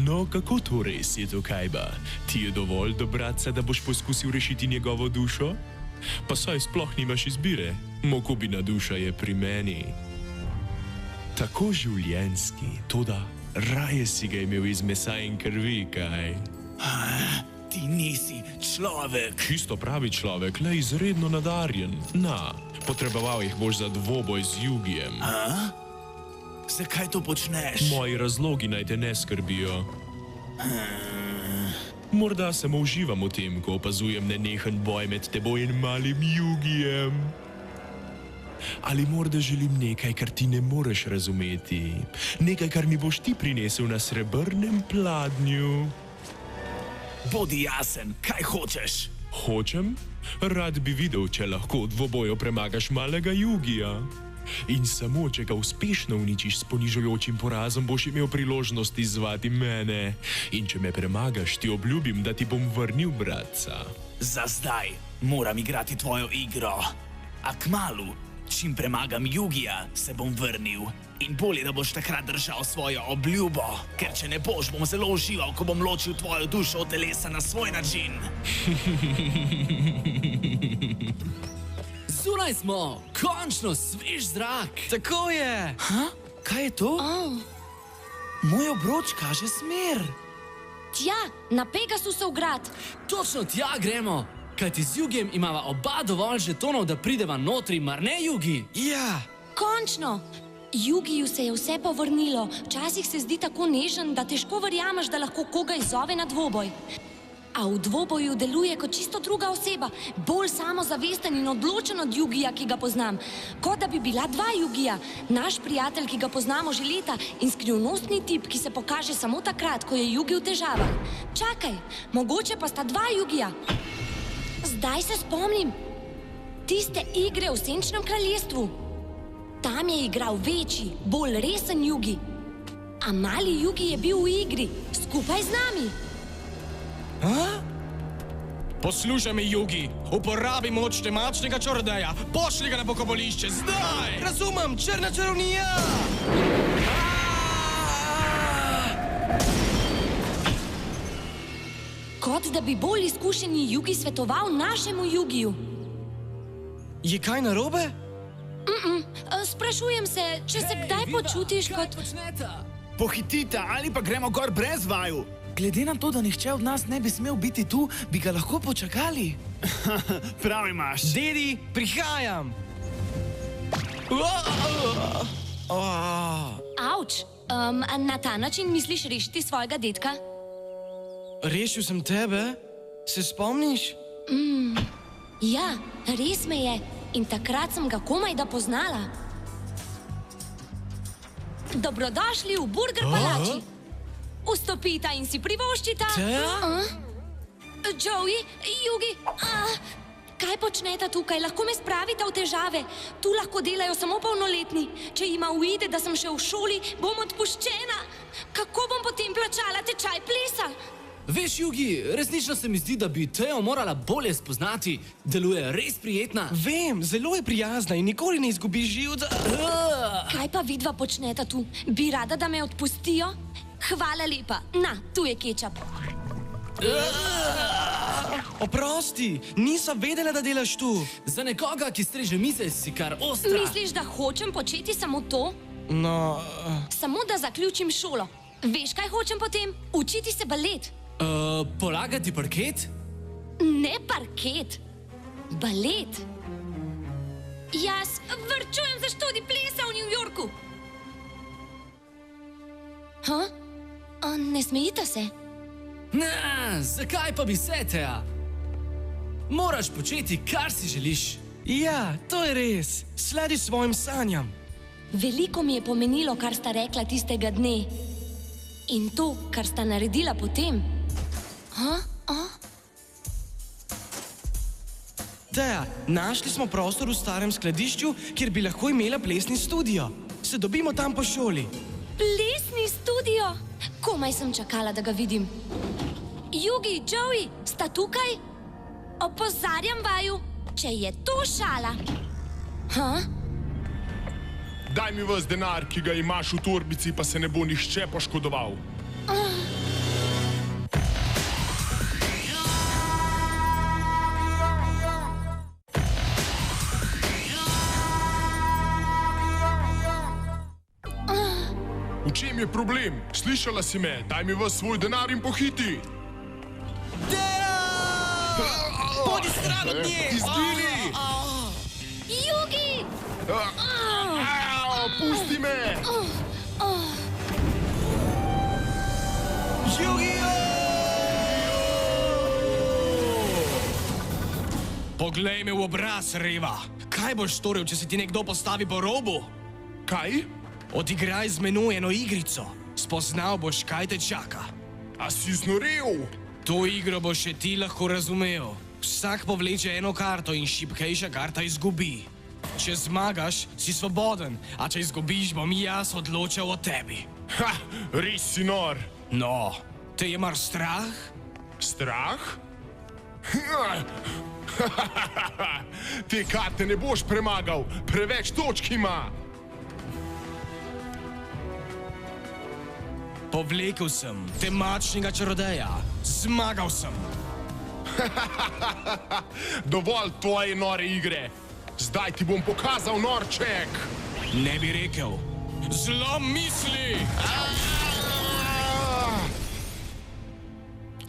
No, kako to res je to, Kajba? Ti je dovolj dobraca, da boš poskusil rešiti njegovo dušo? Pa saj sploh nimaš izbire, Mokubina duša je pri meni. Tako življenjski, toda raje si ga imel iz mesa in krvi, kaj? Ti nisi človek. Čisto pravi človek, le izredno nadarjen. Na, potreboval jih boš za dvoboj z Jugijem. Zakaj to počneš? Moji razlogi naj te ne skrbijo. Morda samo uživam v tem, ko opazujem nenehen boj med teboj in malim Jugijem. Ali morda želim nekaj, kar ti ne moreš razumeti? Nekaj, kar mi boš ti prinesel na srebrnem pladnju? Bodi jasen, kaj hočeš? Hočem? Rad bi videl, če lahko v dvoboju premagaš malega Jugija. In samo, če ga uspešno uničiš s ponižujočim porazom, boš imel priložnost izzvati mene. In če me premagaš, ti obljubim, da ti bom vrnil bratca. Za zdaj moram igrati tvojo igro. A kmalu, čim premagam Jugija, se bom vrnil. In bolje, da boš takrat držal svojo obljubo. Ker če ne boš, bom zelo užival, ko bom ločil tvojo dušo od telesa na svoj način. Zunaj smo! Končno svež zrak! Tako je! Kaj je to? Moj obroč kaže smer. Tja, na Pegasusov grad. Točno tja gremo! Kajti z Jugijem imava oba dovolj žetonov, da prideva notri, mar ne, Jugi? Ja! Končno! Jugiju se je vse povrnilo. Včasih se zdi tako nežen, da težko verjameš, da lahko koga izzove na dvoboj. A v dvoboju deluje kot čisto druga oseba, bolj samozavesten in odločen od Jugija, ki ga poznam. Kot da bi bila dva Jugija, naš prijatelj, ki ga poznamo že leta, in skrivnostni tip, ki se pokaže samo takrat, ko je Jugi v težavah. Čakaj, mogoče pa sta dva Jugija. Zdaj se spomnim. Tiste igre v Senčnem kraljestvu. Tam je igral večji, bolj resen Jugi. A mali Jugi je bil v igri, skupaj z nami. Poslušaj me, Jugi, uporabi moč temačnega čarodeja, pošlji ga na pokopališče, zdaj! Razumem, črna čarovnija! Kot da bi bolj izkušeni Jugi svetoval našemu Jugiju. Je kaj narobe? Sprašujem se, če se kdaj počutiš kot... Kaj počneta? Pohitita ali pa gremo gor brez vaju. Glede na to, da nihče od nas ne bi smel biti tu, bi ga lahko počakali. Prav imaš. Dedi, prihajam! Avč, na ta način misliš rešiti svojega dedka? Rešil sem tebe? Se spomniš? Ja, res me je. In takrat sem ga komaj da poznala. Dobrodošli v Burger palači. Vstopita in si privoščita. Joey, Jugi, kaj počneta tukaj? Lahko me spravita v težave. Tu lahko delajo samo polnoletni. Če jima uide, da sem še v šoli, bom odpuščena. Kako bom potem plačala tečaj plesa? Veš, Jugi, resnično se mi zdi, da bi Teo morala bolje spoznati. Deluje res prijetna. Vem, zelo je prijazna in nikoli ne izgubi živca. Kaj pa vidva počneta tu? Bi rada, da me odpustijo? Hvala lepa. Na, tu je kečap. Oprosti, nisem vedela, da delaš tu. Za nekoga, ki streže mize, si kar ostra. Misliš, da hočem početi samo to? No... Samo da zaključim šolo. Veš, kaj hočem potem? Učiti se balet. Polagati parket? Ne parket, balet. Jaz varčujem za študij plesa v New Yorku. Ne smejite se. Zakaj pa bi se, Teja? Moraš početi, kar si želiš. Ja, to je res. Sledi svojim sanjam. Veliko mi je pomenilo, kar sta rekla tistega dne. In to, kar sta naredila potem. Teja, našli smo prostor v starem skladišču, kjer bi lahko imela plesni studio. Se dobimo tam po šoli. Plesni studio? Komaj sem čakala, da ga vidim. Yugi, Joey, sta tukaj? Opozarjam vaju, če je to šala. Daj mi ves denar, ki ga imaš v torbici, pa se ne bo nihče poškodoval. V čem je problem? Slišala si me, daj mi ves svoj denar in pohiti. Podi stran od nje! Izgini! Yugi! Pusti me! Poglej me v obraz, Reva. Kaj boš storil, če se ti nekdo postavi po robu? Kaj? Odigraj z menoj eno igrico. Spoznal boš, kaj te čaka. A si znorel? To igro boš še ti lahko razumel. Vsak povleče eno karto in šibkejša karta izgubi. Če zmagaš, si svoboden, a če izgubiš, bom jaz odločal o tebi. Ha, res si nor. No, te je mar strah? Strah? Te karte ne boš premagal, preveč točk ima. Povlekel sem temačnega čarodeja. Zmagal sem. Dovolj tvoje nore igre. Zdaj ti bom pokazal norček. Ne bi rekel. Zlom misli!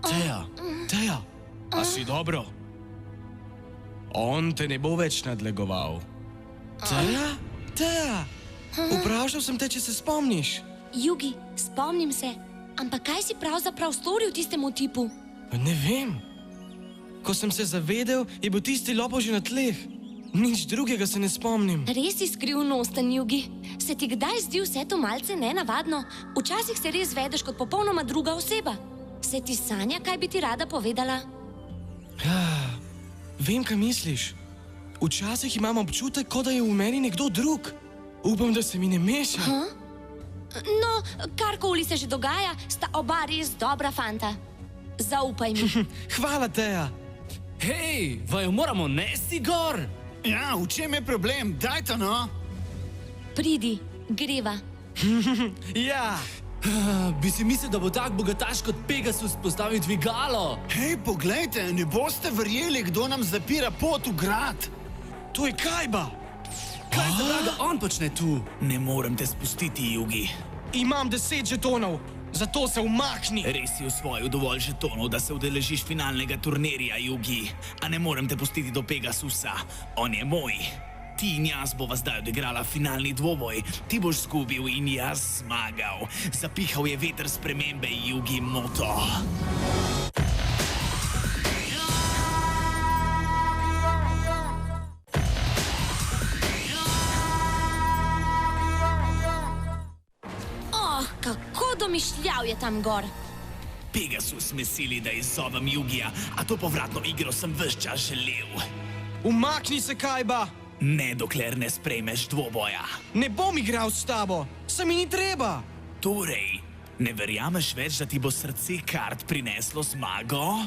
Teja, a si dobro? On te ne bo več nadlegoval. Teja, vprašal sem te, če se spomniš. Yugi, spomnim se, ampak kaj si pravzaprav storil tistemu tipu? Ne vem. Ko sem se zavedel, je bil tisti lopov že na tleh. Nič drugega se ne spomnim. Res si skrivnosten, Yugi. Se ti kdaj zdi vse to malce nenavadno? Včasih se res vedeš kot popolnoma druga oseba. Se ti sanja, kaj bi ti rada povedala? Vem, kaj misliš. Včasih imam občutek, kot da je v meni nekdo drug. Upam, da se mi ne meša. No, karkoli se že dogaja, sta oba res dobra fanta. Zaupaj mi. Hvala, Teja. Hej, vaju moramo nesti gor. Ja, v čem je problem? Dajte no! Pridi, greva. Ja. Bi si mislil, da bo tak bogataš kot Pegasus postavil dvigalo? Hej, poglejte, ne boste verjeli, kdo nam zapira pot v grad. To je Kajba. Kaj za vraga on počne tu? Ne morem te spustiti, Yugi. Imam 10 žetonov, zato se umakni. Res si osvojil dovolj žetonov, da se udeležiš finalnega turnirja, Yugi. A ne morem te pustiti do Pegasusa. On je moj. Ti in jaz bova zdaj odigrala finalni dvoboj. Ti boš zgubil in jaz zmagal. Zapihal je veter spremembe, Yugi Moto. Kako domišljav je tam gor. Pegasus me sili, da izzovem Yugija, a to povratno igro sem ves čas želel. Umakni se, Kajba. Ne, dokler ne sprejmeš dvoboja. Ne bom igral s tabo, se mi ni treba. Torej, ne verjameš več, da ti bo srce kart prineslo zmago?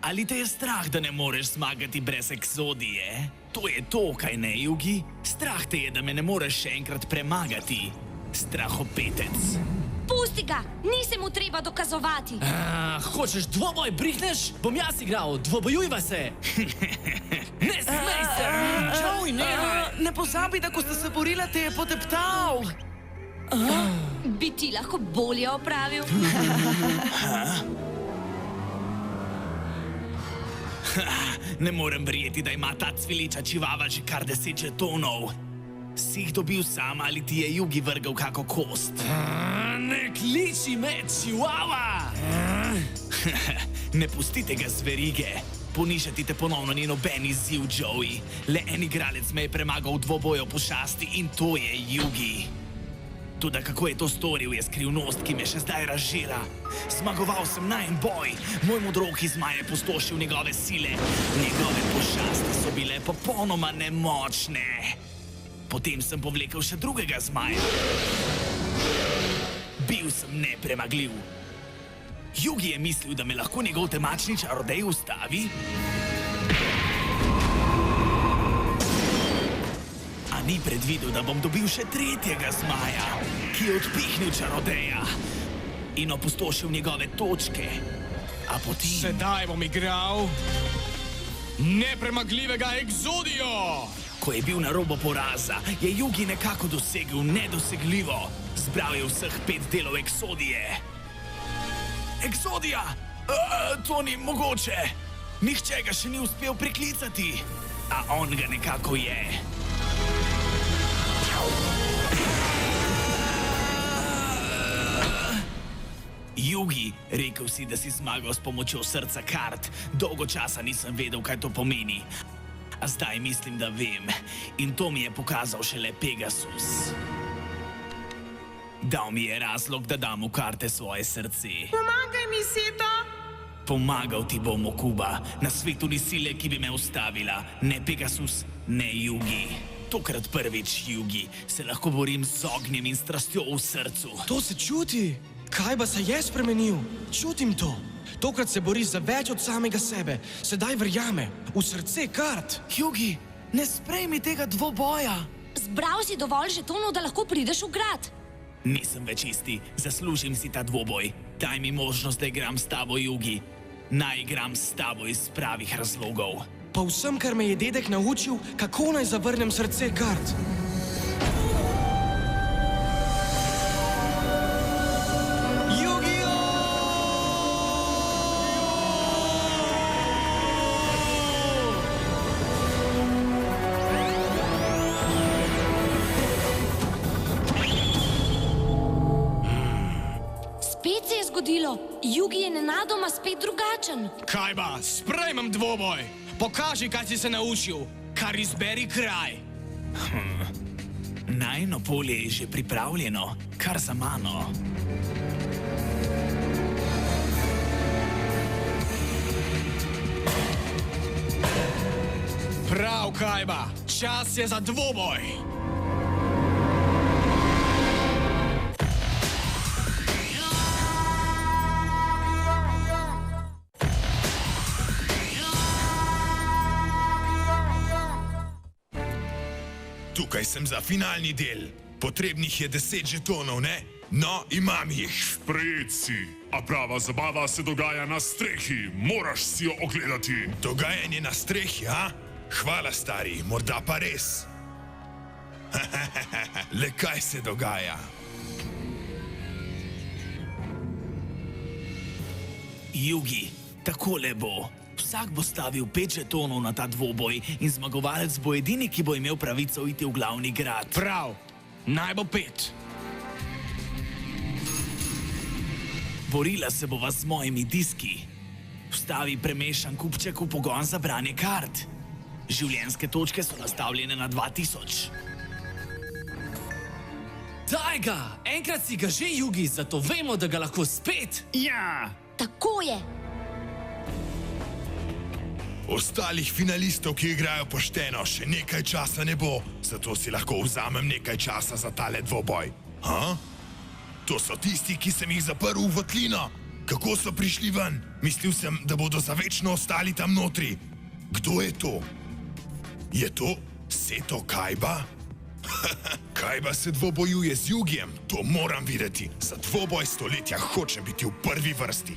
Ali te je strah, da ne moreš zmagati brez Exodije? To je to, kaj ne, Yugi? Strah te je, da me ne moreš še enkrat premagati. Strahopetec. Pusti ga, ni se mu treba dokazovati. Hočeš dvoboj, brihneš? Bom jaz igral, dvobojujva se. Ne smej se! Joey, ne pozabi, da ko sta se borila, te je poteptal. Bi ti lahko bolje opravil? Ne morem verjeti, da ima ta cviliča čivava že kar 10 žetonov. Si jih dobil sam ali ti je Jugi vrgal kako kost? Ne kliči me, čivava! Ne pustite ga z verige. Ponižati te ponovno ni noben izziv, Joey. Le en igralec me je premagal v dvoboju pošasti in to je Jugi. Toda kako je to storil, je skrivnost, ki me še zdaj razžira. Zmagoval sem na en boj, moj modroki zmaj je pustošil njegove sile. Njegove pošasti so bile popolnoma nemočne. Potem sem povlekel še drugega zmaja. Bil sem nepremagljiv. Jugi je mislil, da me lahko njegov temačni čarodej ustavi? A ni predvidel, da bom dobil še tretjega zmaja, ki je odpihnil čarodeja in opustošil njegove točke. A potem... Sedaj bom igral nepremagljivega Exodijo! Ko je bil na robu poraza, je Jugi nekako dosegel nedosegljivo. Zbral je vseh 5 delov Exodije. Exodija! To ni mogoče! Nihče ga še ni uspel priklicati, a on ga nekako je. Jugi, rekel si, da si zmagal s pomočjo srca kart. Dolgo časa nisem vedel, kaj to pomeni. A zdaj mislim, da vem. In to mi je pokazal šele Pegasus. Dal mi je razlog, da dam v karte svoje srce. Pomagaj mi, Seto! Pomagal ti bom, Okuba. Na svetu ni sile, ki bi me ustavila. Ne Pegasus, ne Jugi. Tokrat prvič, Jugi, se lahko borim z ognjem in strastjo v srcu. To se čuti! Kaj pa se je spremenil? Čutim to. Tokrat se bori za več od samega sebe. Sedaj verjame v srce kart. Jugi, ne sprejmi tega dvoboja. Zbral si dovolj žetonov, da lahko prideš v grad. Nisem več isti, zaslužim si ta dvoboj. Daj mi možnost, da igram s tabo, Jugi. Naj igram s tabo iz pravih razlogov. Pa vsem, kar me je dedek naučil, kako naj zavrnem srce kart. Spet se je zgodilo. Jugi je nenadoma spet drugačen. Kaj ba, sprejmem dvoboj. Pokaži, kaj si se naučil. Kar izberi kraj. Najino polje je že pripravljeno, kar za mano. Prav, Kajba, čas je za dvoboj. Tukaj sem za finalni del. Potrebnih je 10 žetonov, ne? No, imam jih. Sprejet si. A prava zabava se dogaja na strehi. Moraš si jo ogledati. Dogajanje na strehi, a? Hvala, stari, morda pa res. Le kaj se dogaja? Jugi, takole bo. Vsak bo stavil 5 žetonov na ta dvoboj in zmagovalec bo edini, ki bo imel pravico iti v glavni grad. Prav, naj bo 5. Borila se bova z mojimi diski. Vstavi premešan kupček v pogon za branje kart. Življenjske točke so nastavljene na 2000. Daj ga! Enkrat si ga že, Jugi, zato vemo, da ga lahko spet. Ja! Tako je. Ostalih finalistov, ki igrajo pošteno, še nekaj časa ne bo, zato si lahko vzamem nekaj časa za tale dvoboj. Ha? To so tisti, ki sem jih zaprl v votlino. Kako so prišli ven? Mislil sem, da bodo za večno ostali tam notri. Kdo je to? Je to Seto Kajba? Kajba se dvobojuje z Jugijem, to moram videti. Za dvoboj stoletja hočem biti v prvi vrsti.